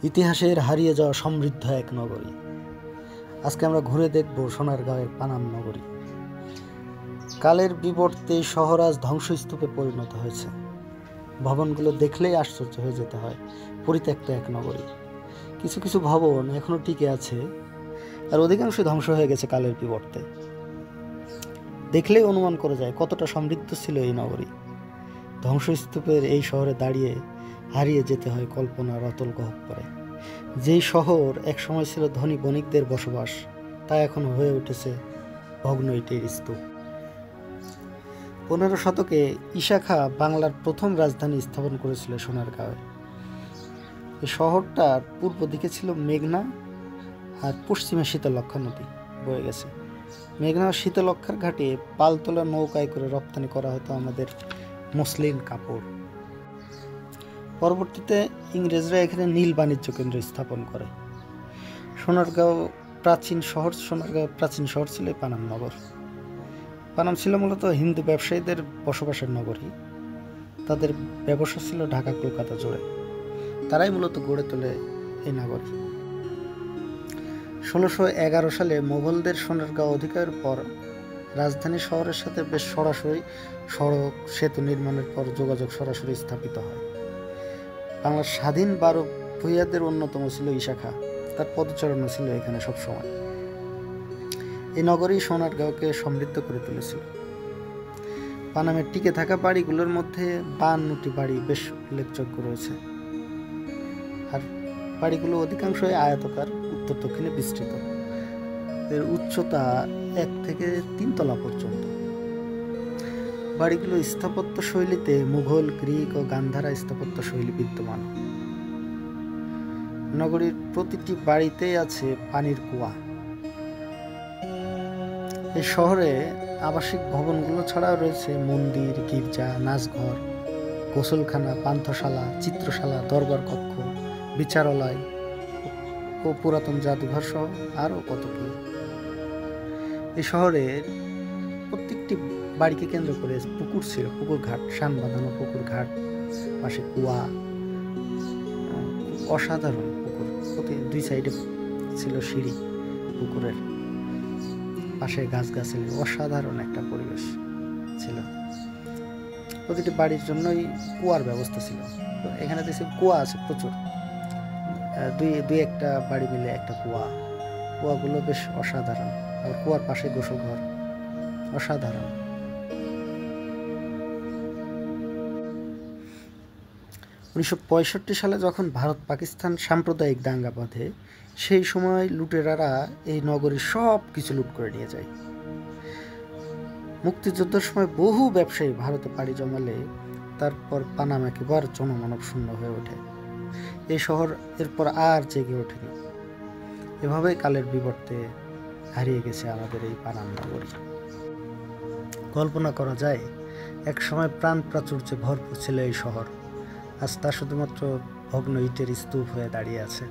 ইতিহাসের হারিয়ে যাওয়া সমৃদ্ধ এক নগরী। আজকে আমরা ঘুরে দেখব সোনারগাঁওয়ের পানাম নগরী। কালের বিবর্তে শহর আজ ধ্বংসস্তূপে পরিণত হয়েছে। ভবনগুলো দেখলেই আশ্চর্য হয়ে যেতে হয়। পরিত্যক্ত এক নগরী। কিছু কিছু ভবন এখনো টিকে আছে, আর অধিকাংশ ধ্বংস হয়ে গেছে কালের বিবর্তে। দেখলেই অনুমান করা যায় কতটা সমৃদ্ধ ছিল এই নগরী। ধ্বংসস্তূপের এই শহরে দাঁড়িয়ে হারিয়ে যেতে হয় কল্পনার অতল গহ্বরে। যেই শহর এক সময় ছিল ধনী বণিকদের বসবাস, তা এখন হয়ে উঠেছে ভগ্ন ইটের স্তূপ। 15 শতকে ঈশা খাঁ বাংলার প্রথম রাজধানী স্থাপন করেছিল সোনারগাঁওয়ে। এই শহরটার পূর্ব দিকে ছিল মেঘনা, আর পশ্চিমে শীতলক্ষ্যা নদী বয়ে গেছে। মেঘনা শীতলক্ষ্যার ঘাটে পালতোলা নৌকায় করে রপ্তানি করা হতো আমাদের মসলিন কাপড়। পরবর্তীতে ইংরেজরা এখানে নীল বাণিজ্য কেন্দ্র স্থাপন করে। সোনারগাঁও প্রাচীন শহর ছিল পানাম নগর। পানাম ছিল মূলত হিন্দু ব্যবসায়ীদের বসবাসের নগরী। তাদের ব্যবসা ছিল ঢাকা কলকাতা জুড়ে। তারাই মূলত গড়ে তোলে এই নগরী। 1611 সালে মোগলদের সোনারগাঁও অধিকারের পর রাজধানী শহরের সাথে বেশ সরাসরি সড়ক সেতু নির্মাণের পর যোগাযোগ সরাসরি স্থাপিত হয়। বাংলার স্বাধীন 12 ভূঁইয়াদের অন্যতম ছিল ঈশা খাঁ। তার পদচারণা ছিল এখানে সবসময়। এই নগরী সোনারগাঁওকে সমৃদ্ধ করে তুলেছিল। পানামের টিকে থাকা বাড়িগুলোর মধ্যে 52টি বাড়ি বেশ উল্লেখযোগ্য রয়েছে, আর বাড়িগুলো অধিকাংশই আয়তাকার, উত্তর দক্ষিণে বিস্তৃত। এর উচ্চতা 1 থেকে 3 তলা পর্যন্ত। বাড়িগুলো স্থাপত্য শৈলীতে মুঘল, গ্রিক ও গান্ধারা স্থাপত্য শৈলী বিদ্যমান। নগরীর প্রতিটি বাড়িতেই আছে পানির কুয়া। এই শহরে আবাসিক ভবনগুলো ছাড়াও রয়েছে মন্দির, গির্জা, নাচঘর, গোসলখানা, পান্থশালা, চিত্রশালা, দরবার কক্ষ, বিচারালয় ও পুরাতন জাদুঘর সহ আরও কত কি। এই শহরের প্রত্যেকটি বাড়িকে কেন্দ্র করে পুকুর ছিল, পুকুর ঘাট, শান বাঁধানো পুকুর ঘাট, পাশে কুয়া, অসাধারণ পুকুর। প্রতি 2 সাইডে ছিল সিঁড়ি, পুকুরের পাশে গাছগাছালি, অসাধারণ একটা পরিবেশ ছিল। প্রতিটি বাড়ির জন্যই কুয়ার ব্যবস্থা ছিল। তো এখানে দেখছি কুয়া আছে প্রচুর, দুই একটা বাড়ি মিলে একটা কুয়া। কুয়াগুলো বেশ অসাধারণ। আর কুয়ার পাশে গোসল ঘর, অসাধারণ। উনিশশো 65 সালে যখন ভারত পাকিস্তান সাম্প্রদায়িক দাঙ্গা বাঁধে, সেই সময় লুটেরারা এই নগরীর সব কিছু লুট করে নিয়ে যায়। মুক্তিযুদ্ধের সময় বহু ব্যবসায়ী ভারতে পাড়ি জমালে তারপর পানাম একেবারে জনমানব শূন্য হয়ে ওঠে। এই শহর এরপর আর জেগে ওঠেনি। এভাবেই কালের বিবর্তে হারিয়ে গেছে আমাদের এই পানাম নগরী। কল্পনা করা যায় এক সময় প্রাণ প্রাচুর্যে ভরপুর ছিল এই শহর, আজ তা শুধুমাত্র ভগ্ন ইটের স্তূপ হয়ে দাঁড়িয়ে আছে।